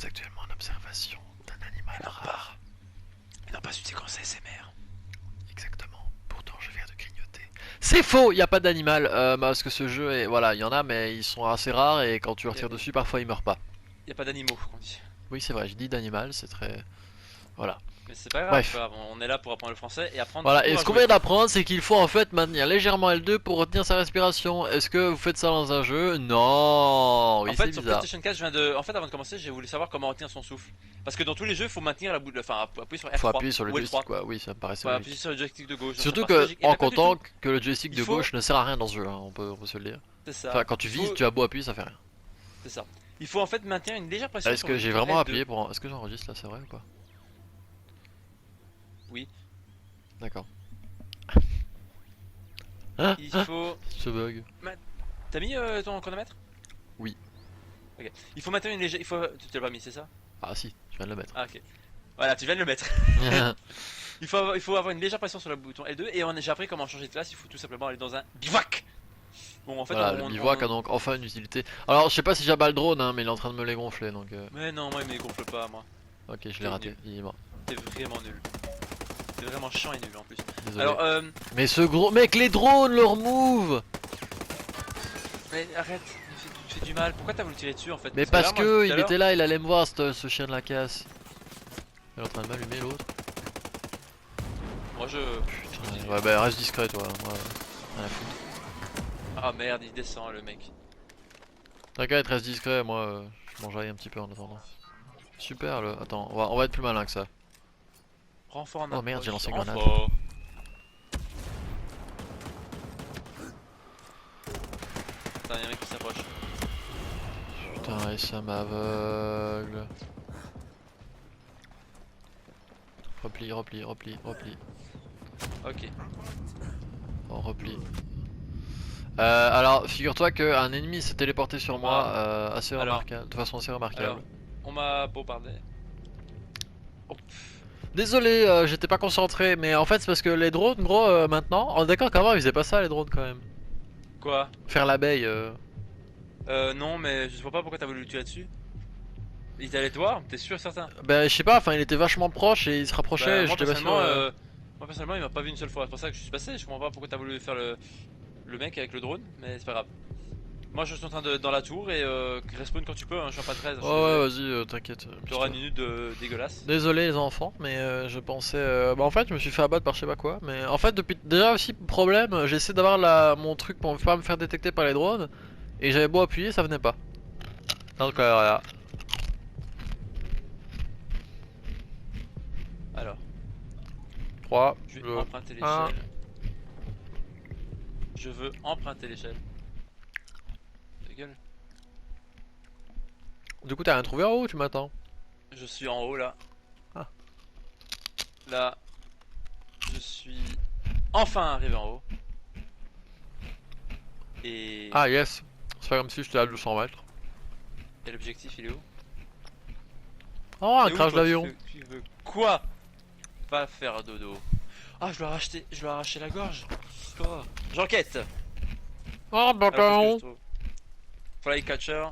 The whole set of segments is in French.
sommes actuellement en observation d'un animal rare. Mais non, pas une séquence ASMR. Exactement. Pourtant, je viens de grignoter. C'est faux, il n'y a pas d'animal. Parce que ce jeu est. Voilà, il y en a, mais ils sont assez rares et quand tu leur tires dessus, parfois ils meurent pas. Y a pas d'animaux, qu'on dit. Oui, c'est vrai, je dis d'animal, c'est très. Voilà. Mais c'est pas grave, Bref. on est là pour apprendre le français et apprendre Voilà, surtout et à ce qu'on jouer. vient d'apprendre, c'est qu'il faut en fait maintenir légèrement L2 pour retenir sa respiration. Est-ce que vous faites ça dans un jeu? Non. En Oui, c'est fait, sur bizarre. PlayStation 4, En fait, avant de commencer, j'ai voulu savoir comment retenir son souffle. Parce que dans tous les jeux, il faut maintenir la boule. Enfin, appuyer sur Faut R3 appuyer sur le ou joystick, L3. quoi. Oui, ça me paraissait Voilà, appuyer logique. sur le joystick de gauche. Donc ça Surtout paraissait que, logique. Et en ben pas du tout. comptant que le joystick Il de faut. gauche ne sert à rien dans ce jeu, hein, on peut se le dire. C'est ça. Enfin, quand tu Il vises, faut. tu as beau appuyer, ça fait rien. C'est ça. Il faut en fait maintenir une légère pression Est-ce sur le que j'ai bouton vraiment L2. appuyé pour. Est-ce que j'enregistre là, c'est vrai ou pas? Oui. D'accord. Ah, Il ah, faut. ce bug. T'as mis ton chronomètre? Oui. Ok. Il faut maintenir une légère. Il faut. Tu l'as pas mis, c'est ça? Ah si, je viens de le mettre. Ah, ok. Voilà, tu viens de le mettre. Il faut avoir une légère pression sur le bouton L2 et j'ai appris comment changer de classe. Il faut tout simplement aller dans un bivouac. Bon, en fait, Voilà, le bivouac a donc enfin une utilité. Alors, je sais pas si j'abat le drone, hein, mais il est en train de me les gonfler donc. Mais non, moi il me gonfle pas, moi. Ok, je T'es l'ai raté, nul. il est mort. T'es vraiment nul. T'es vraiment chiant et nul en plus. Désolé. Alors, Mais ce gros. Mec, les drones, leur move! mais arrête, tu fais du mal. Pourquoi t'as voulu tirer dessus en fait? Mais Parce parce que là, moi, que tout à il l'heure- était là, il allait me voir, ce chien de la casse. Il est en train de m'allumer l'autre. Moi je. Putain, ouais, bah reste discret toi, moi, rien à foutre. Ah merde, il descend le mec. T'inquiète, reste discret, moi je mangerai un petit peu en attendant. Super le. Attends, on va être plus malin que ça. Renfort en Oh merde, j'ai lancé une grenade. renfort. Putain, y'a un mec qui s'approche. Putain, et ça m'aveugle. Repli, repli, repli, repli. Ok. On repli. Alors, figure-toi qu'un ennemi s'est téléporté sur moi assez Alors. remarquable, de façon assez remarquable. Alors, on m'a bombardé. Oh, Désolé, j'étais pas concentré, mais en fait c'est parce que les drones, gros, maintenant, on est d'accord qu'avant ils faisaient pas ça les drones quand même. quoi? Faire l'abeille. Non, mais je vois pas pourquoi t'as voulu le tuer là-dessus. Il allait te voir, t'es sûr, certain? Ben je sais pas, enfin il était vachement proche et il se rapprochait, Bah, j'étais pas sûr. moi personnellement, il m'a pas vu une seule fois. C'est pour ça que je suis passé. Je comprends pas pourquoi t'as voulu faire le mec avec le drone, mais c'est pas grave. Moi, je suis en train de dans la tour et respawn quand tu peux. Hein, je suis en pas 13. Oh ouais, vas-y, t'inquiète. T'auras une minute de dégueulasse. Désolé les enfants, mais je pensais. Bah en fait, je me suis fait abattre par je sais pas quoi. Mais en fait, depuis. Déjà aussi, problème, j'essaie d'avoir mon truc pour pas me faire détecter par les drones. Et j'avais beau appuyer, ça venait pas. Donc voilà. Alors, 3, je vais 2. emprunter un. l'échelle. Je veux emprunter l'échelle. Ta gueule. Du coup, t'as rien trouvé en haut ou tu m'attends? Je suis en haut là. Ah. Là, je suis enfin arrivé en haut. Et, Ah, yes. C'est pas comme si j'étais à 200 mètres. et l'objectif il est où? Oh, un T'es où, crash toi d'avion. Tu veux quoi? Va faire dodo. Ah, je dois arracher la gorge. Oh. J'enquête. Oh, Alors, qu'est-ce que d'accord. je trouve? Flycatcher.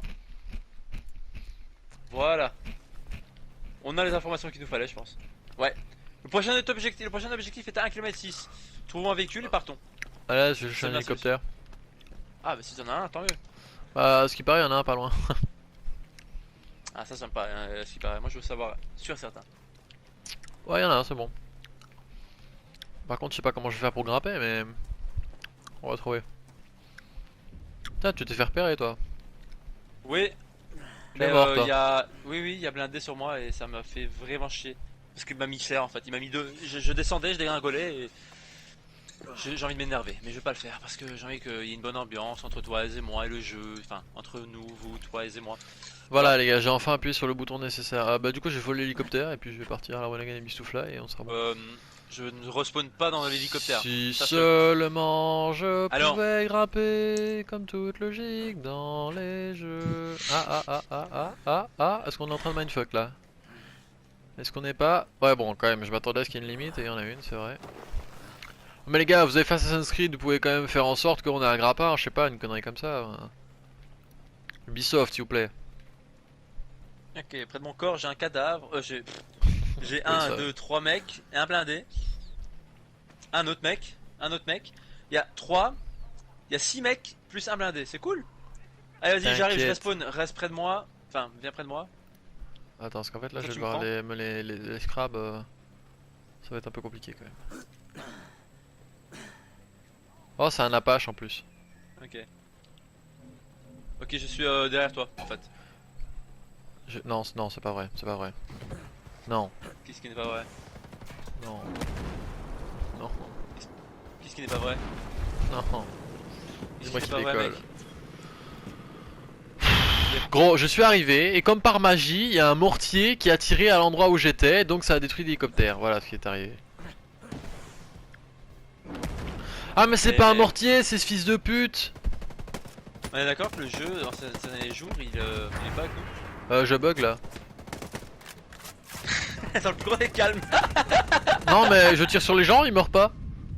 Voilà. On a les informations qu'il nous fallait, je pense. Ouais. Le prochain objectif est à 1,6 km. Trouvons un véhicule et partons. Allez, je suis C'est un bien, hélicoptère. Ah, bah si t'en as un, tant mieux. Bah, à ce qui paraît, il y en a un pas loin. Ah, ça me paraît, ce qui paraît. Moi, je veux savoir, sûr, certain. Ouais, il y en a un, c'est bon. Par contre, je sais pas comment je vais faire pour grimper, mais. On va trouver. Putain, tu t'es fait repérer, toi. Oui, Tu es mais mort, toi. oui, il y a blindé sur moi et ça m'a fait vraiment chier. Parce qu'il m'a mis cher en fait. Il m'a mis deux. Je descendais, je dégringolais et j'ai envie de m'énerver. Mais je vais pas le faire parce que j'ai envie qu'il y ait une bonne ambiance entre toi et moi et le jeu. Enfin, entre nous, vous, toi et moi. Voilà, les gars, j'ai enfin appuyé sur le bouton nécessaire. Ah, bah, du coup, j'ai volé l'hélicoptère et puis je vais partir à la One Again et Mistoufla et on sera bon. Je ne respawn pas dans l'hélicoptère. Si Ça, seulement je Alors. pouvais grimper comme toute logique dans les jeux. Est-ce qu'on est en train de mindfuck là? Est-ce qu'on n'est pas. Ouais, bon, quand même, je m'attendais à ce qu'il y ait une limite et il y en a une, c'est vrai. Mais les gars, vous avez fait Assassin's Creed, vous pouvez quand même faire en sorte qu'on ait un grappin, je sais pas, une connerie comme ça. Ubisoft, s'il vous plaît. Ok, près de mon corps, j'ai un cadavre. J'ai Oui, un, ça. deux, trois mecs et un blindé. Un autre mec, un autre mec. Il y a trois, il y a six mecs plus un blindé. C'est cool. Allez, vas-y, j'arrive, je T'inquiète. respawn. Reste près de moi. Enfin, viens près de moi. Attends, parce qu'en fait là Toi, je vais tu me devoir prends. les scrabs. Ça va être un peu compliqué quand même. Oh, c'est un Apache en plus. Ok. Ok, je suis derrière toi, en fait. Non, non, c'est pas vrai, c'est pas vrai. Non, Qu'est-ce qui n'est pas vrai? non, non, Qu'est-ce qui n'est pas vrai? non. Qu'est-ce C'est qui moi n'est qui pas vrai, mec? décolle. Gros, je suis arrivé et comme par magie, il y a un mortier qui a tiré à l'endroit où j'étais, donc ça a détruit l'hélicoptère. Voilà ce qui est arrivé. Ah mais c'est Eh pas un mec, mortier, c'est ce fils de pute. on est d'accord que le jeu, dans ces derniers jours, il est pas avec nous. Je bug là. Dans le plus gros des calmes. Non mais je tire sur les gens, ils meurent pas.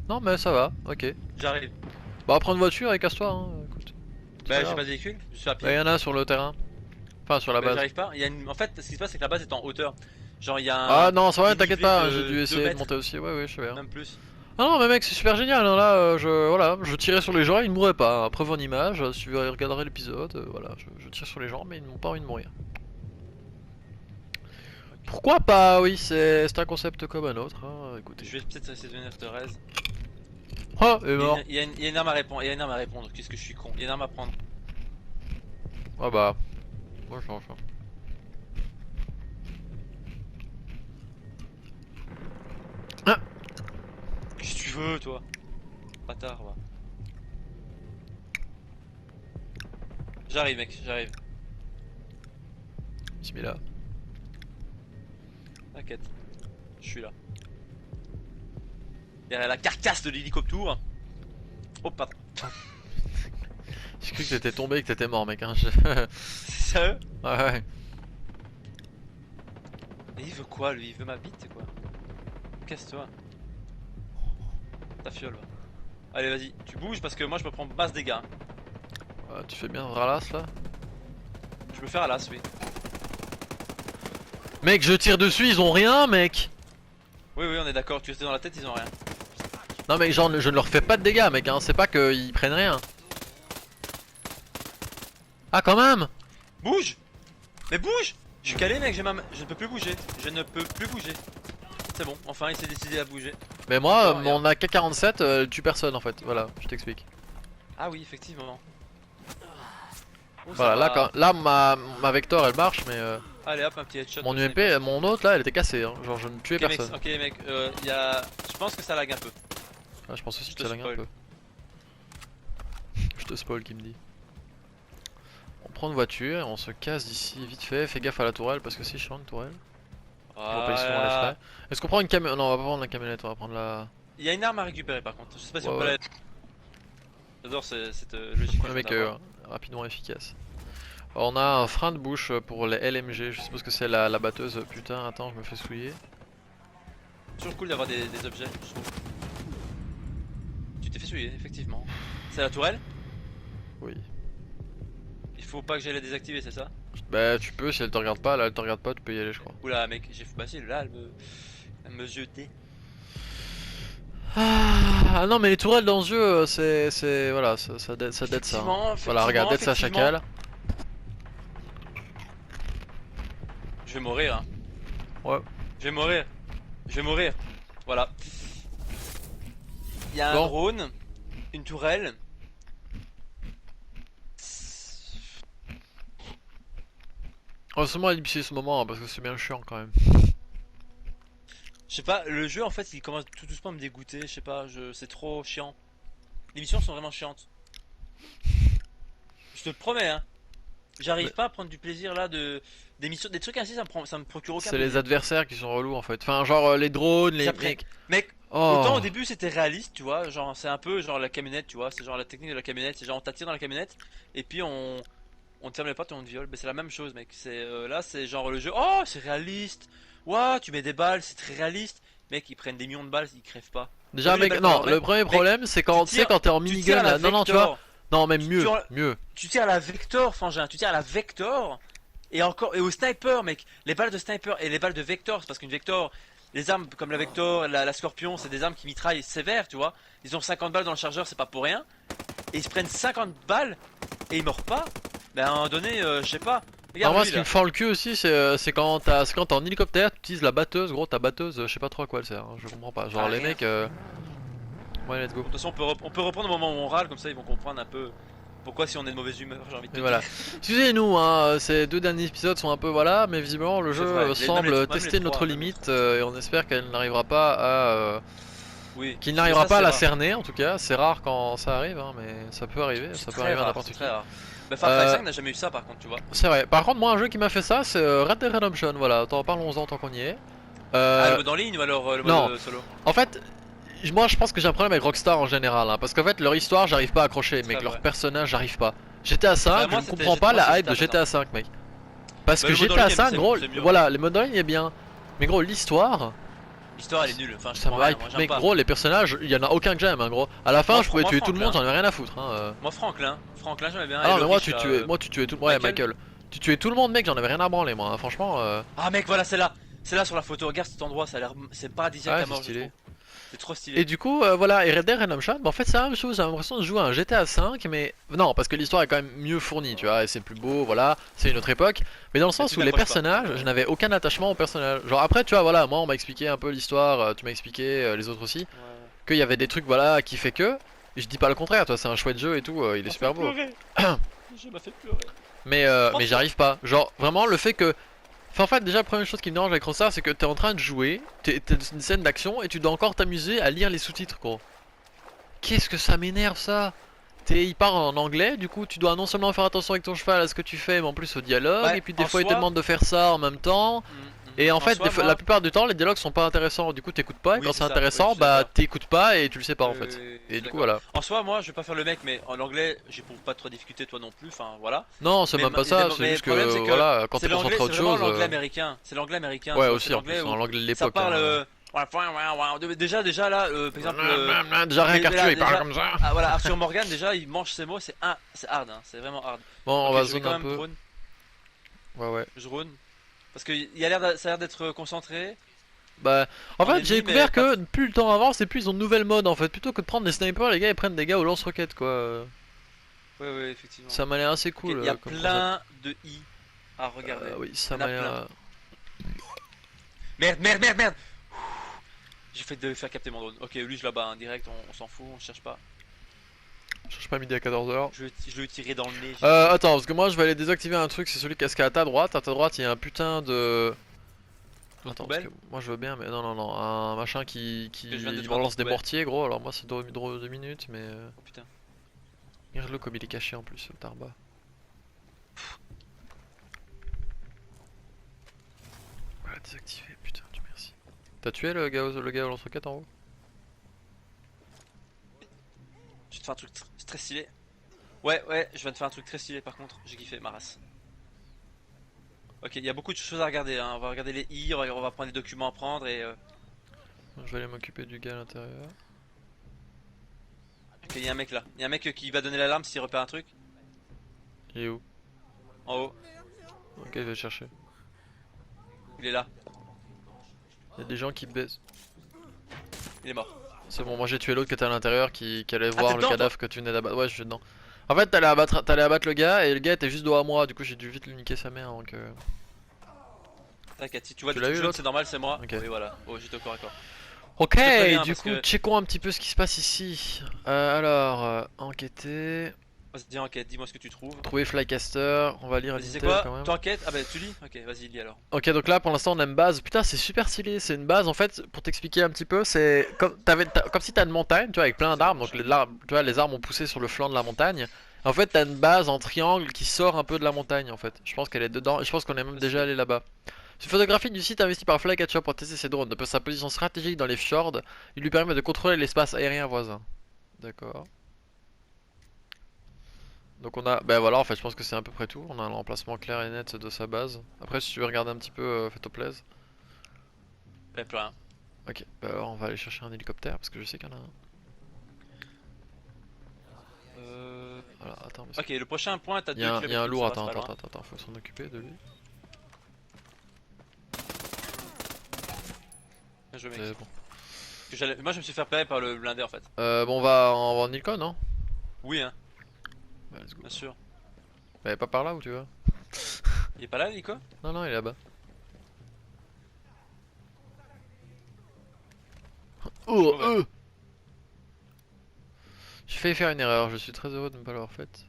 Non mais ça va, ok. J'arrive. Bah prends une voiture et casse-toi hein, écoute. C'est pas Bah, j'ai grave. pas de véhicule, je suis à Bah pied. y'en a sur le terrain. Enfin sur la Bah, base. j'arrive pas. En fait, ce qui se passe, c'est que la base est en hauteur. Genre, il y a Ah un non, ça va, t'inquiète dénivelé pas, hein, j'ai de dû 2 essayer de mètres, monter aussi. Ouais, ouais, je sais bien. même plus. Ah non, mais mec, c'est super génial. Hein, là, voilà, je tirais sur les gens, ils ne mouraient pas. Hein. Preuve en image, si vous regarderez l'épisode, voilà, je tire sur les gens, mais ils n'ont pas envie de mourir. Ok. Pourquoi pas? Oui, c'est un concept comme un autre. Hein, écoutez. Je vais peut-être essayer de venir te raise. Oh, il est mort. Il y a une arme à répondre. Il y a une arme à répondre. Qu'est-ce que je suis con. Il y a une arme à prendre. Ah bah, moi je change. Ah, Qu'est-ce que tu veux, toi? Bâtard, va. J'arrive, mec, j'arrive. bismillah. T'inquiète. Je suis là. Derrière la carcasse de l'hélicoptère. Oh, pardon. J'ai cru que t'étais tombé et que t'étais mort, mec. Hein. C'est sérieux? Ouais, ouais. Et il veut quoi, lui? Il veut ma bite, c'est quoi? Casse-toi. Ta fiole, va. Allez, vas-y, tu bouges parce que moi je me prends basse dégâts. Hein. Tu fais bien Vralas là. Je peux faire à l'as, oui. Mec, je tire dessus, ils ont rien, mec. Oui, oui, on est d'accord, tu restais dans la tête, ils ont rien. Non, mais genre, je ne leur fais pas de dégâts, mec. Hein. C'est pas qu'ils prennent rien. Ah, quand même. Bouge! Mais bouge! Je suis calé, mec, je ne peux plus bouger. Je ne peux plus bouger. C'est bon, enfin il s'est décidé à bouger. Mais moi, Encore, mon AK-47 tue personne en fait. Voilà, je t'explique. Ah oui, effectivement. Oh, ça Voilà, là, va. là ma Vector elle marche, mais Allez hop, un petit headshot. mon de UMP, sniper. mon autre là, elle était cassée. Hein. Genre, je ne tuais Ok, mec, personne. ok, mec, y a... je pense que ça lag un peu. Ah, je pense aussi Je que te ça lag un spoil. peu. Je te spoil qui me dit. On prend une voiture et on se casse d'ici vite fait. Fais gaffe à la tourelle parce que c'est chiant une tourelle. On va payer souvent les frais. Voilà. Est-ce qu'on prend une camionnette? Non, on va pas prendre la camionnette, on va prendre la. Il y a une arme à récupérer par contre. Je sais pas si Ouais, on peut ouais. la. J'adore cette logique. que Le je mec viens d'avoir. rapidement efficace. Alors, on a un frein de bouche pour les LMG. Je suppose que c'est la batteuse. Putain, attends, je me fais souiller. Toujours cool d'avoir des objets, je trouve. Tu t'es fait souiller, effectivement. C'est la tourelle? Oui. Il faut pas que j'aille la désactiver, c'est ça? Bah, tu peux si elle te regarde pas. Là, elle te regarde pas, tu peux y aller, je crois. Oula, mec, j'ai bah si, là, elle me jetait. Ah non, mais les tourelles dans ce jeu, c'est. Voilà, ça dead ça. Hein. Effectivement, Voilà, regarde, dead sa effectivement. chacal. Je vais mourir, hein. Ouais. Je vais mourir. Je vais mourir. Voilà. Il y a un Bon. drone, une tourelle. Heureusement, ellipser ce moment, hein, parce que c'est bien chiant quand même. Je sais pas, le jeu en fait il commence tout doucement à me dégoûter, je sais pas, c'est trop chiant. Les missions sont vraiment chiantes. Je te le promets, hein. J'arrive Mais- pas à prendre du plaisir là des missions, des trucs ainsi, ça me procure aucun C'est les plaisir. adversaires qui sont relous en fait. Enfin, genre les drones, les Après, mecs. mec, Oh. autant au début c'était réaliste, tu vois, genre c'est un peu genre la camionnette, tu vois, c'est genre la technique de la camionnette, c'est genre on t'attire dans la camionnette et puis on te ferme les portes et on te viole. Mais c'est la même chose, mec. C'est là, c'est genre le jeu. Oh, c'est réaliste. Ouah, tu mets des balles, c'est très réaliste. Mec, ils prennent des millions de balles, ils crèvent pas. Déjà, T'as vu les mec, balles non, qu'on leur le met premier Mec, problème, c'est quand tu sais, quand t'es en tu tires minigun à la là. Non, non, tu vois. Vector. Non, même Tu mieux, tires, mieux. tu tires à la Vector, frangin. Tu tires à la Vector Et encore, et au sniper, mec, les balles de sniper et les balles de Vector, c'est parce qu'une Vector, les armes comme la Vector, la Scorpion, c'est des armes qui mitraillent sévère, tu vois. Ils ont 50 balles dans le chargeur, c'est pas pour rien. Et ils se prennent 50 balles et ils meurent pas. Ben à un moment donné, je sais pas. Alors Regarde moi lui ce qui me là. fend le cul aussi c'est quand t'es en hélicoptère, tu utilises la batteuse, gros ta batteuse, je sais pas trop à quoi elle sert, hein, je comprends pas. Genre Ah, les rien. mecs, ouais let's go. De toute façon, on peut reprendre au moment où on râle, comme ça ils vont comprendre un peu pourquoi si on est de mauvaise humeur, j'ai envie de Et te voilà. dire. Excusez-nous, hein, ces 2 derniers épisodes sont un peu voilà, mais visiblement le C'est jeu vrai, semble même les tester notre trois, même les limite trois. et on espère qu'elle n'arrivera pas à Oui, qu'il mais n'arrivera ça pas à c'est la rare. cerner en tout cas. C'est rare quand ça arrive, hein, mais ça peut arriver, C'est ça peut très arriver à rare, n'importe c'est qui. très rare. Bah Far Cry Euh, 5 n'a jamais eu ça par contre, tu vois. c'est vrai. Par contre, moi un jeu qui m'a fait ça, c'est Red Dead Redemption. Voilà, parlons-en tant qu'on y est. Ah, le Euh, mode en ligne ou alors le mode non, solo? en fait, moi je pense que j'ai un problème avec Rockstar en général, hein, parce qu'en fait leur histoire j'arrive pas à accrocher, Très mec, leur vrai. personnage j'arrive pas. GTA Bah 5, je moi ne comprends pas moi c'est la hype GTA de par exemple. GTA 5, mec. Parce Bah que le mode en GTA ligne 5, gros, c'est mieux en voilà, ligne. les modes en ligne est bien, mais gros l'histoire, L'histoire elle est nulle, enfin je ça comprends me rien, hype, moi j'aime mec, pas. gros les personnages, il y en a aucun que j'aime, hein, gros. À la fin, je pouvais Moi tuer tout le monde, Franklin. j'en avais rien à foutre, hein. Moi Franklin j'aimais bien. Ah Et non, le mais moi riche là, tu tuais tout, ouais, Michael. Michael, tu tuais tout le monde, mec, j'en avais rien à branler, moi, hein, franchement. Ah mec voilà c'est là. C'est là sur la photo, regarde cet endroit, ça a l'air. C'est paradisiaque Ouais, à c'est mort je stylé. trouve. C'est trop Et stylé. du coup, voilà, et Red Dead Redemption, bah en fait c'est la même chose, j'ai l'impression de jouer à un GTA 5, mais non, parce que l'histoire est quand même mieux fournie, tu vois, et c'est plus beau, voilà, c'est une autre époque, mais dans le Mais sens tu où les t'accroches pas. personnages, je n'avais aucun attachement aux personnages. Genre après, tu vois, voilà, moi on m'a expliqué un peu l'histoire, tu m'as expliqué, les autres aussi, Ouais, ouais. qu'il y avait des trucs, voilà, qui fait que, et je dis pas le contraire, toi, c'est un chouette jeu et tout, il est M'a fait super beau, pleurer. Le jeu m'a fait pleurer. Trois mais fois. j'arrive pas, genre vraiment le fait que. Enfin, en fait, déjà, la première chose qui me dérange avec Rockstar, c'est que t'es en train de jouer, t'es dans une scène d'action et tu dois encore t'amuser à lire les sous-titres, gros. Qu'est-ce que ça m'énerve ça! Il part en anglais, du coup tu dois non seulement faire attention avec ton cheval à ce que tu fais, mais en plus au dialogue, Bah et puis des en fois il te soi. demande de faire ça en même temps. Et en En fait, soi la moi. plupart du temps, les dialogues sont pas intéressants, du coup t'écoutes pas, et Oui quand c'est c'est ça, oui je intéressant, suis bah d'accord. t'écoutes pas et tu le sais pas en Oui, oui, fait. oui, je Et suis du coup d'accord. voilà. En soi, moi, je vais pas faire le mec, mais en anglais, j'éprouve pas trop difficulté, toi non plus. Enfin, voilà. Non, c'est même pas ça, c'est Mais le juste problème, c'est que que voilà, quand c'est t'es concentré l'anglais, à c'est autre vraiment chose. l'anglais américain. C'est l'anglais américain, Ouais, tu vois. C'est aussi en l'anglais plus, en où l'anglais de ça l'époque. parle. Hein. Déjà, là, par exemple, Déjà rien mais là, qu'Arthur il parle déjà, comme ça. ah, voilà, Arthur Morgan, déjà, il mange ses mots, c'est hard, hein, c'est vraiment hard. Bon, on Ok, va je vais zone quand un même peu. drone, Ouais, ouais. je drone, parce que ça a l'air d'être concentré Bah, en en fait, j'ai ennemi, mais découvert pas. que plus le temps avance et plus ils ont de nouvelles modes en fait. Plutôt que de prendre des snipers, les gars ils prennent des gars au lance-roquettes quoi. Ouais, ouais, effectivement. Ça m'a l'air assez Ok, cool il y a comme concept. plein de i à regarder. Oui, Il ça y en a m'a plein. l'air. Merde, merde, merde, merde. J'ai fait de faire capter mon drone. Ok, lui je là-bas, hein, direct, on s'en fout, on cherche pas. Je cherche pas midi à 14h. Je l'ai tiré dans le nez, j'ai dit. Attends, parce que moi je vais aller désactiver un truc, c'est celui qui est à ta droite. À ta droite, il y a un putain de. Drone Attends, parce que poubelle. moi je veux bien, mais non, non, non. Un machin qui Que je viens de détruire un drone balance des poubelle. mortiers, gros. Alors moi c'est 2 minutes, mais. Oh putain. Regarde-le comme il est caché en plus, le tarba. Voilà, désactivé, putain, Dieu merci. T'as tué le gars au lance-roquette en haut? Je vais te faire un truc très stylé. Ouais, ouais, je viens de faire un truc très stylé par contre, j'ai kiffé ma race. Ok, il y a beaucoup de choses à regarder, hein. On va regarder les i, on va prendre les documents à prendre et. Je vais aller m'occuper du gars à l'intérieur. Ok, il y a un mec là. Il y a un mec qui va donner l'alarme s'il repère un truc. Il est où? En haut, Ok, je vais le chercher. il est là. Il y a des gens qui baissent. Il est mort. C'est bon, moi j'ai tué l'autre qui était à l'intérieur qui allait Ah, t'es voir le dedans toi? cadavre que tu venais d'abattre. Ouais, je suis dedans. En fait, t'allais abattre le gars et le gars était juste dos à moi, du coup j'ai dû vite lui niquer sa mère avant que. T'inquiète, si tu vois Tu des l'as trucs eu jaunes, l'autre? c'est normal, c'est moi. Ok. Oui, voilà. Oh, j'étais au corps à corps. Ok, Je te préviens du parce coup, que. checkons un petit peu ce qui se passe ici. Enquêter. Vas-y, enquête, dis-moi ce que tu trouves. Trouver Flycaster, on va lire Vas-y, c'est Intel quoi? quand même. T'enquêtes? Ah bah tu lis? Ok, vas-y, lis alors. Ok, donc là pour l'instant on a une base. Putain, c'est super stylé. C'est une base en fait, pour t'expliquer un petit peu, c'est comme, comme si t'as une montagne, tu vois, avec plein d'arbres. Donc tu vois, les arbres ont poussé sur le flanc de la montagne. En fait, t'as une base en triangle qui sort un peu de la montagne en fait. Je pense qu'elle est dedans et je pense qu'on est même déjà allé là-bas. Une photographie du site investi par Flycatcher pour tester ses drones. De sa position stratégique dans les fjords, il lui permet de contrôler l'espace aérien voisin. D'accord. Donc on a, ben voilà, en fait je pense que c'est à peu près tout. On a l'emplacement clair et net de sa base. Après si tu veux regarder un petit peu, fais-toi plaise. Y'a plus rien. Ok, bah alors on va aller chercher un hélicoptère parce que je sais qu'il y en a un. Alors attends, parce Ok, le prochain point, t'as il 2 y a kilomètres. un lourd, ça va, attends, c'est pas attends, loin. attends, attends, faut s'en occuper de lui. Bien joué, mec. C'est bon. Moi, je me suis fait repérer par le blindé en fait. Bon, on va en Nilcon, non? Oui, hein, Bah, let's go. bien sûr. Bah, pas par là où tu vas? Il est pas là, Nico? Non, non, il est là-bas. Je suis Oh, mauvais. j'ai failli faire une erreur, je suis très heureux de ne pas l'avoir faite.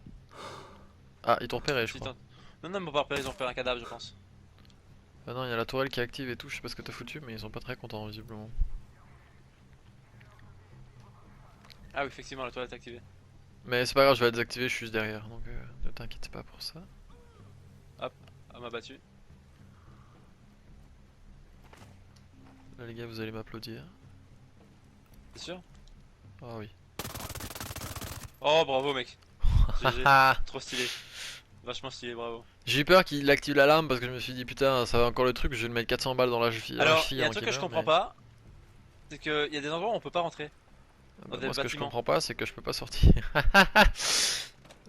Ah, ils t'ont repéré, je Si, crois. non, non, mais pas repéré, ils ont repéré un cadavre, je pense. Ah non, il y a la tourelle qui est active et tout, je sais pas ce que t'as foutu, mais ils sont pas très contents, visiblement. Ah oui, effectivement, la toilette est activée. Mais c'est pas grave, je vais la désactiver, je suis juste derrière, donc ne t'inquiète pas pour ça. Hop, elle m'a battu. Là, les gars, vous allez m'applaudir. C'est sûr? Ah oui. Oh, bravo, mec. GG. Haha. Trop stylé. Vachement stylé, bravo. J'ai eu peur qu'il active l'alarme parce que je me suis dit putain, ça va encore le truc, je vais le mettre 400 balles dans la cheville Alors, il y a un avant truc qu'il que je meure, comprends mais... pas. C'est qu'il y a des endroits où on peut pas rentrer. Dans des moi, ce que je bâtiments. comprends pas, c'est que je peux pas sortir.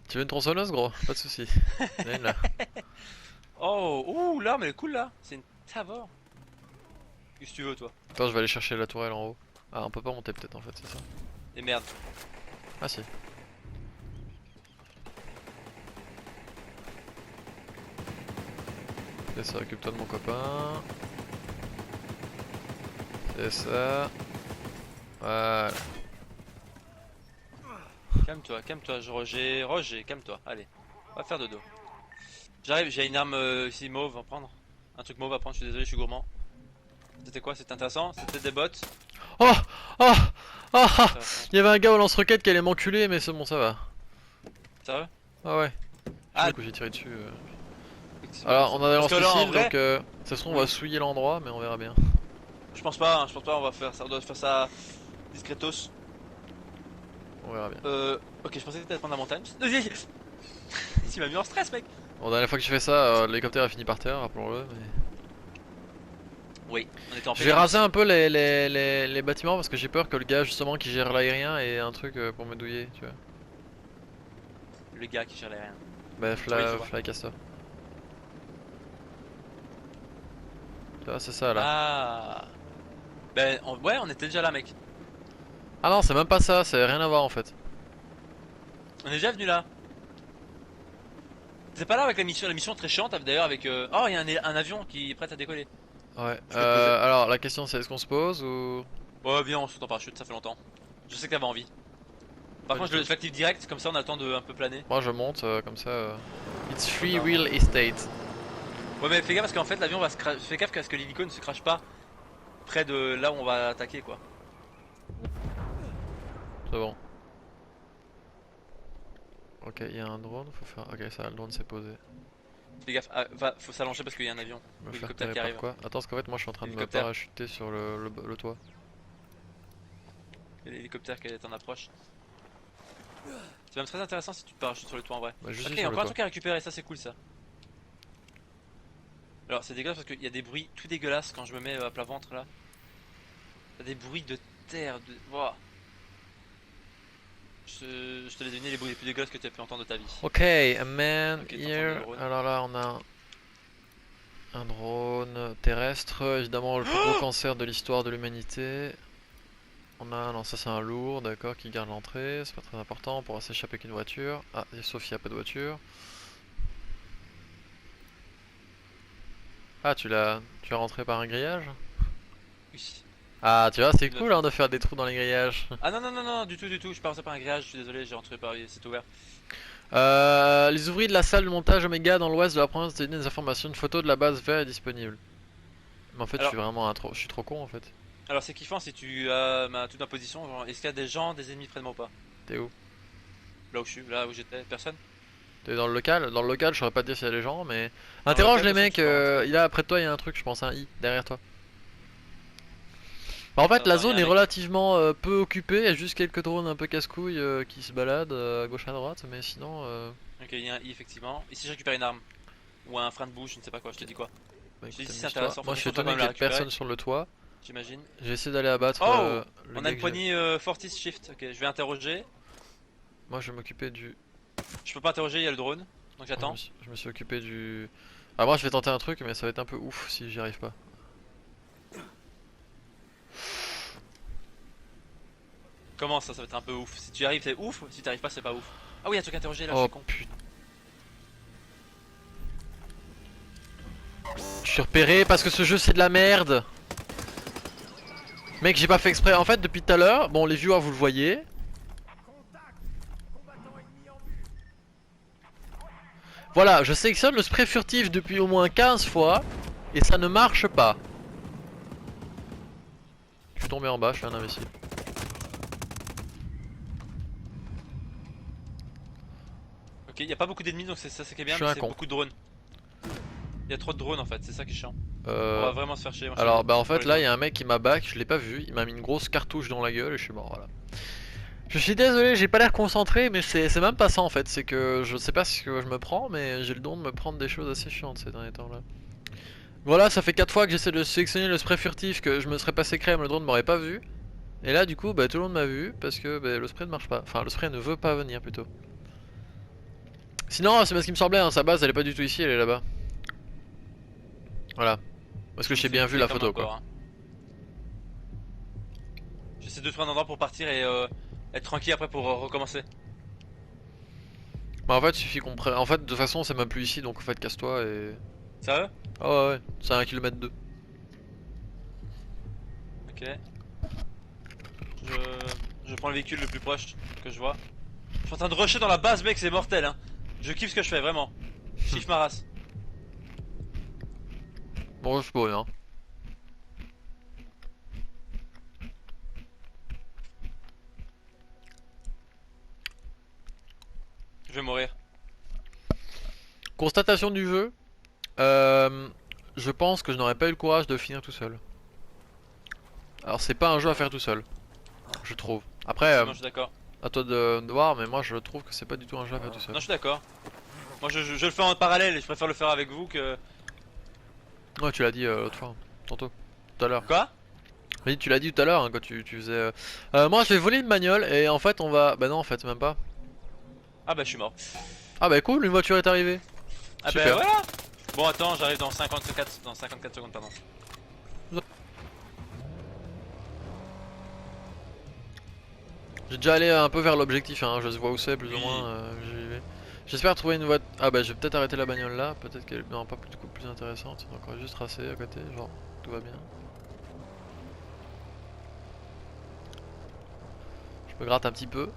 Tu veux une tronçonneuse, gros? Pas de soucis. Il y en a une là. Oh, ouh, l'arme elle est cool là. C'est une Tavor. Qu'est-ce que tu veux, toi? Attends, je vais aller chercher la tourelle en haut. Ah, on peut pas monter peut-être en fait, c'est ça. Et merde. Ah si. C'est ça, occupe-toi de mon copain. C'est ça. Voilà. Calme-toi, Roger, calme-toi. Allez, on va faire dodo. J'arrive, j'ai une arme ici mauve à prendre. Un truc mauve à prendre, je suis désolé, je suis gourmand. C'était quoi? C'était intéressant? C'était des bots? Oh, oh, oh, ah. Intéressant. Il y avait un gars au lance-roquette qui allait m'enculer, mais c'est bon, ça va. Sérieux? Ah ouais. Ah, Du coup, j'ai tiré dessus. effectivement. Alors, on a des Parce que là, en lance-missiles, vrai, donc ça se trouve, on va souiller l'endroit, mais on verra bien. je pense pas, on va faire ça, on doit faire ça discretos. On verra bien. Ok, je pensais que t'allais prendre la montagne. Il m'a mis en stress, mec. Bon, la dernière fois que j'ai fait ça, l'hélicoptère a fini par terre, rappelons-le. Mais... Oui, on était en Je vais pédale. raser un peu les bâtiments parce que j'ai peur que le gars justement qui gère l'aérien ait un truc pour me douiller, tu vois. Le gars qui gère les rien. Bah, Oui, je vois. Fly Castor. Tu vois, c'est ça là. Ah. Ben, ouais, on était déjà là, mec. Ah non, c'est même pas ça, c'est rien à voir en fait. On est déjà venu là. C'est pas là avec la mission très chiante d'ailleurs avec. Oh, il y a un avion qui est prêt à décoller. Ouais, Je peux te poser. alors la question c'est est-ce qu'on se pose ou... Ouais, bien, on saute en parachute, ça fait longtemps. Je sais que t'avais envie. Par Pas contre, du je tout. l'active direct, comme ça on a le temps de un peu planer. Moi je monte comme ça. It's free D'accord. real estate. Ouais, mais fais gaffe parce qu'en fait l'avion va se cracher. Fais gaffe parce que l'hélico ne se crache pas près de là où on va attaquer quoi. C'est bon. Ok, il y a un drone, faut faire... Ok, ça, le drone s'est posé. Fais gaffe, faut s'allonger parce qu'il y a un avion. Me Ou faire hélicoptère tirer qui par arrive. quoi? Attends, parce qu'en fait moi je suis en train de me Hélicoptère. parachuter sur le toit. Il y a l'hélicoptère qui est en approche. C'est même très intéressant si tu te parachutes sur le toit en vrai. Bah, je Ok, suis il y a sur le encore un toit. truc à récupérer, ça c'est cool ça. Alors c'est dégueulasse parce qu'il y a des bruits tout dégueulasses quand je me mets à plat ventre là. Il y a des bruits de terre, de... Wouah. Je te les ai donné les bruits les plus dégueulasses que tu as pu entendre de ta vie. Ok, a man Ok, t'entends here. le drone. Alors là, on a un drone terrestre, évidemment le plus gros cancer de l'histoire de l'humanité. On a, non, ça c'est un lourd, d'accord, qui garde l'entrée, c'est pas très important, on pourra s'échapper qu'une voiture. Ah, et sauf qu'il n'y a pas de voiture. Ah, tu as rentré par un grillage? Oui. Ah, tu vois, c'est Tu dois- cool hein, de faire des trous dans les grillages. Ah non, non, non, non, du tout, du tout. Je passe par un grillage, je suis désolé, j'ai rentré par. C'est ouvert. Les ouvriers de la salle de montage Omega dans l'ouest de la province de des informations. Une photo de la base vert est disponible. Mais en fait, Alors, je suis trop con en fait. alors c'est kiffant si tu as toute ma position. Genre, est-ce qu'il y a des gens, des ennemis près de moi ou pas? T'es où? Là où je suis, là où j'étais, personne? T'es dans le local? Dans le local, je saurais pas te dire s'il y a des gens, mais. Dans le Interroge local, les personne, mecs, je peux rentrer. il y a près de toi, il y a un truc, je pense, un I, derrière toi. Bah, en fait, Non, la non, y a zone un est mec. relativement peu occupée, il y a juste quelques drones un peu casse-couilles qui se baladent à gauche à droite, mais sinon. Ok, il y a un I effectivement. Ici, je récupère une arme. Ou un frein de bouche, je ne sais pas quoi, je te dis quoi. Bah, Je te écoute, dis si c'est amuse-toi. intéressant, faut Moi, je suis que je étonné me qu'il la y ait récupérer, personne sur le toit. j'imagine. J'ai essayé d'aller abattre Oh! le On a gars une que j'ai. poignée Fortis Shift, ok, je vais interroger. Moi, je vais m'occuper du Je peux pas interroger, il y a le drone. Donc j'attends. Je me suis occupé du... Ah moi je vais tenter un truc mais ça va être un peu ouf si j'y arrive pas. Comment ça va être un peu ouf? Si tu y arrives, c'est ouf. Si tu arrives pas, c'est pas ouf. Ah oui, il y a un truc à interroger là, je Oh suis con. putain. Je suis repéré parce que ce jeu c'est de la merde. Mec, j'ai pas fait exprès. En fait, depuis tout à l'heure, bon, les viewers vous le voyez. Voilà, je sélectionne le spray furtif depuis au moins 15 fois et ça ne marche pas. Je suis tombé en bas, je suis un imbécile. Ok, il y a pas beaucoup d'ennemis donc c'est ça qui est bien, Je suis mais un c'est con. beaucoup de drones. Il y a trop de drones en fait, c'est ça qui est chiant. On va vraiment se faire chier. Moi, je Alors, suis bah en pour fait, les là, il y drones. a un mec qui m'a back, je l'ai pas vu. Il m'a mis une grosse cartouche dans la gueule et je suis mort, voilà. Je suis désolé, j'ai pas l'air concentré, mais c'est même pas ça en fait. C'est que je sais pas ce que je me prends, mais j'ai le don de me prendre des choses assez chiantes ces derniers temps là. Voilà, ça fait 4 fois que j'essaie de sélectionner le spray furtif, que je me serais passé crème, le drone m'aurait pas vu. Et là, du coup, bah tout le monde m'a vu parce que bah, le spray ne marche pas. Enfin, le spray ne veut pas venir plutôt. Sinon, c'est parce qu'il me semblait, hein, sa base elle est pas du tout ici, elle est là-bas. Voilà. Parce que j'ai bien vu la photo quoi. Hein. J'essaie de trouver un endroit pour partir et être tranquille après pour recommencer. Bah en fait, il suffit qu'on prenne. En fait, de toute façon, c'est même plus ici, donc en fait, casse-toi et. Sérieux? Ah ouais, ouais, c'est à 1,2 km. Ok. Je prends le véhicule le plus proche que je vois. Je suis en train de rusher dans la base, mec, c'est mortel, hein. Je kiffe ce que je fais, vraiment. Je kiffe ma race. Bon, je peux rien. Je vais mourir. Constatation du jeu. Euh, je pense que je n'aurais pas eu le courage de finir tout seul. Alors, c'est pas un jeu à faire tout seul, je trouve. Après, Non, je suis d'accord. à toi de voir, mais moi je trouve que c'est pas du tout un jeu à faire tout seul. Non, je suis d'accord. Moi, je le fais en parallèle et je préfère le faire avec vous que. Ouais, tu l'as dit l'autre fois, tantôt, tout à l'heure. Quoi? Oui, tu l'as dit tout à l'heure hein, quand tu faisais. Moi, je vais voler une bagnole et en fait, on va. Bah non, en fait, même pas. Ah bah, je suis mort. Ah bah cool, une voiture est arrivée. Ah bah, Super. voilà! Bon, attends, j'arrive dans 54 secondes, pardon. J'ai déjà allé un peu vers l'objectif, hein, je vois où c'est plus ou Oui. moins. J'y vais. J'espère trouver une voiture. Ah bah je vais peut-être arrêter la bagnole là, peut-être qu'elle est pas du coup plus intéressante. Donc on va juste tracer à côté, genre tout va bien. Je me gratte un petit peu.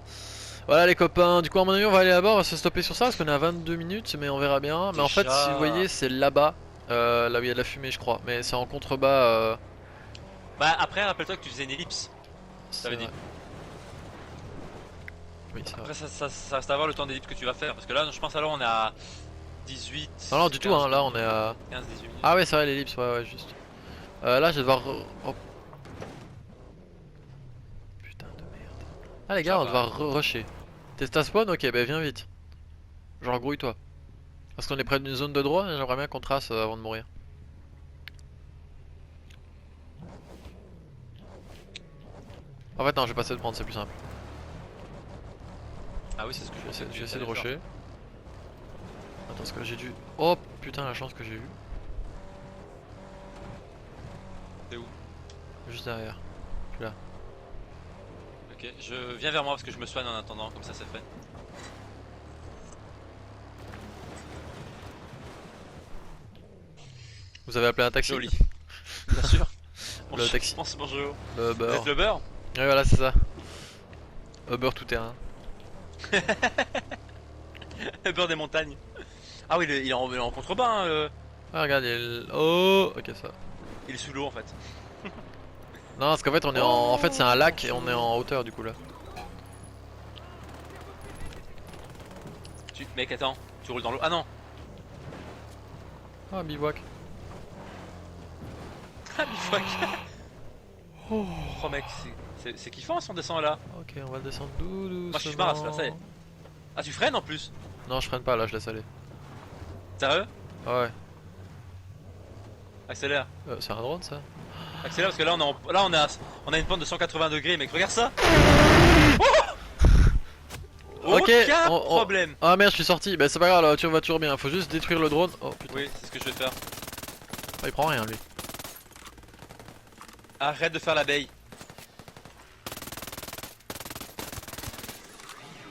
Voilà les copains, du coup à mon avis on va aller là-bas, on va se stopper sur ça parce qu'on est à 22 minutes mais on verra bien. Mais en fait si vous voyez c'est là-bas, là où il y a de la fumée je crois. Mais c'est en contrebas. Bah, après, rappelle-toi que tu faisais une ellipse. C'est T'avais dit. vrai. Oui c'est vrai. Après, ça reste à voir le temps d'ellipse que tu vas faire. Parce que là, je pense alors on est à 18. Non, non du tout 15 hein, là on est à... 15-18 minutes. Ah ouais c'est vrai l'ellipse, ouais ouais juste. Là je vais devoir... Oh. Putain de merde. Ah les gars Ça on va. va devoir rusher. T'es à spawn? Ok bah viens vite. Genre grouille-toi. Parce qu'on est près d'une zone de drone et j'aimerais bien qu'on trace avant de mourir. En fait non je vais passer de prendre, c'est plus simple. Ah oui, c'est ce que Je vais je essayer de faire. rusher. Attends parce que j'ai dû... Oh putain la chance que j'ai eu. T'es où? Juste derrière. Je suis là. Ok, je viens vers moi parce que je me soigne en attendant, comme ça c'est fait. Vous avez appelé un taxi? Joli. Bien sûr. Le taxi. Bonjour. Le Vous Uber. êtes le beurre? Ouais voilà c'est ça. Uber tout terrain. Le beurre des montagnes. Ah oui, il est en contrebas, hein, Ah regarde il y a le... Oh ok ça. il est sous l'eau en fait. Non parce qu'en fait on est en fait c'est un lac et on est en hauteur du coup là. Mec, attends, tu roules dans l'eau. Ah non. Ah bivouac. Ah, bivouac. Oh mec, c'est kiffant si on descend là. Ok on va descendre doucement. Moi je suis marre là, ça y est. Ah, tu freines en plus? Non je freine pas là, je laisse aller. Sérieux? Ah ouais. Accélère. C'est un drone ça? Accélère parce que là on a une pente de 180 degrés, mec, regarde ça. Oh, Aucun on- problème. Ah merde, je suis sorti. Bah c'est pas grave, la voiture va toujours bien. Faut juste détruire le drone. Oh putain. Oui, c'est ce que je vais faire. Ah, il prend rien lui. Arrête de faire l'abeille.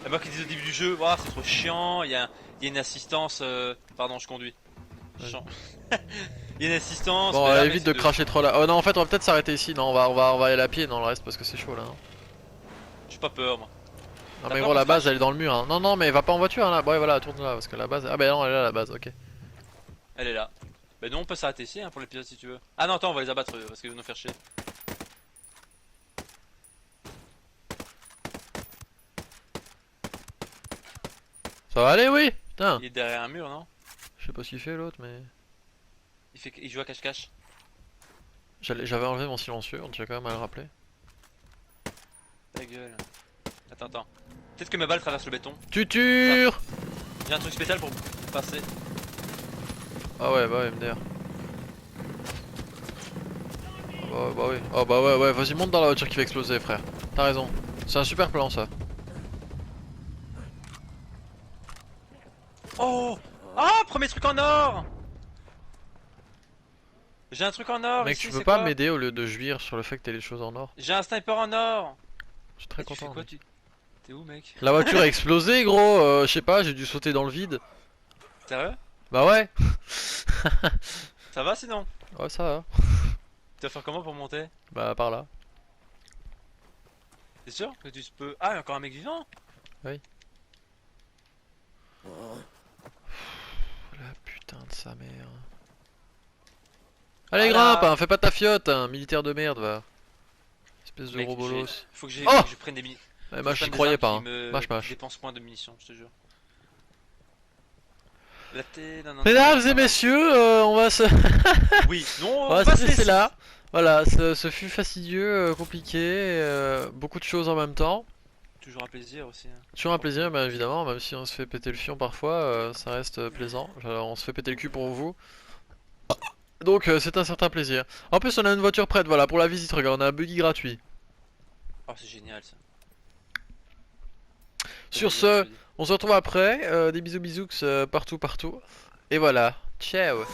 La moi qui disais au début du jeu, ouah, c'est trop chiant, il y a une assistance. Pardon, je conduis. Ouais. Chiant. Il y a une assistance. Bon, mais là, mec, évite c'est de cracher trop là. Oh non, en fait, on va peut-être s'arrêter ici. Non, on va aller à pied dans le reste parce que c'est chaud là. Hein. J'ai pas peur, moi. Non, T'as mais peur gros, la qu'on se base crache? elle est dans le mur. Hein. Non, non, mais va pas en voiture hein, là. Ouais, voilà, tourne là parce que la base. Ah, bah non, elle est là la base, ok. Elle est là. Bah, nous, on peut s'arrêter ici hein, pour l'épisode si tu veux. Ah non, attends, on va les abattre parce qu'ils vont nous faire chier. Ça va aller, oui. Putain, Il est derrière un mur, non? je sais pas ce qu'il fait l'autre, mais. Il joue à cache-cache. J'avais enlevé mon silencieux, on tient quand même à le rappeler. Ta gueule. Attends, attends. Peut-être que ma balle traverse le béton. Tuture. J'ai un truc spécial pour passer. Ah ouais, bah ouais, MDR. Ah bah ouais. Oh bah ouais, ouais, vas-y, monte dans la voiture qui va exploser, frère. T'as raison. C'est un super plan ça. Oh! Ah, premier truc en or! J'ai un truc en or Mec, ici, tu peux c'est pas quoi? m'aider au lieu de jouir sur le fait que t'aies les choses en or? J'ai un sniper en or! Je suis très Et tu fais content. quoi, Mec. T'es où, mec? La voiture a explosé, gros. Je sais pas, j'ai dû sauter dans le vide. Sérieux? Bah ouais. Ça va sinon? Ouais, ça va. Tu vas faire comment pour monter? Bah par là. T'es sûr que tu peux... Ah, il y a encore un mec vivant? Oui. La putain de sa mère. Allez, Voilà. grimpe, hein, fais pas ta fiotte, hein, militaire de merde, va. Espèce de Mec, gros bolos. faut que Oh je prenne des mini... Ouais, faut que moi je j'y prenne des croyais armes pas. qui Hein. me Mâche. dépensent moins de munitions, je te jure. La T... non, non, non, Mesdames ça et va. messieurs, on va se... Oui, non, on va va se se laisser laisser. là. Voilà, ce fut fastidieux, compliqué, beaucoup de choses en même temps. Toujours un plaisir aussi. Hein. Toujours un plaisir, bah, évidemment, même si on se fait péter le fion parfois, ça reste plaisant. On se fait péter le cul pour vous. Donc c'est un certain plaisir. En plus on a une voiture prête, voilà, pour la visite, regarde, on a un buggy gratuit. Oh, c'est génial ça. Sur C'est génial, ce, je te dis. on se retrouve après, des bisous bisous partout. Et voilà, ciao.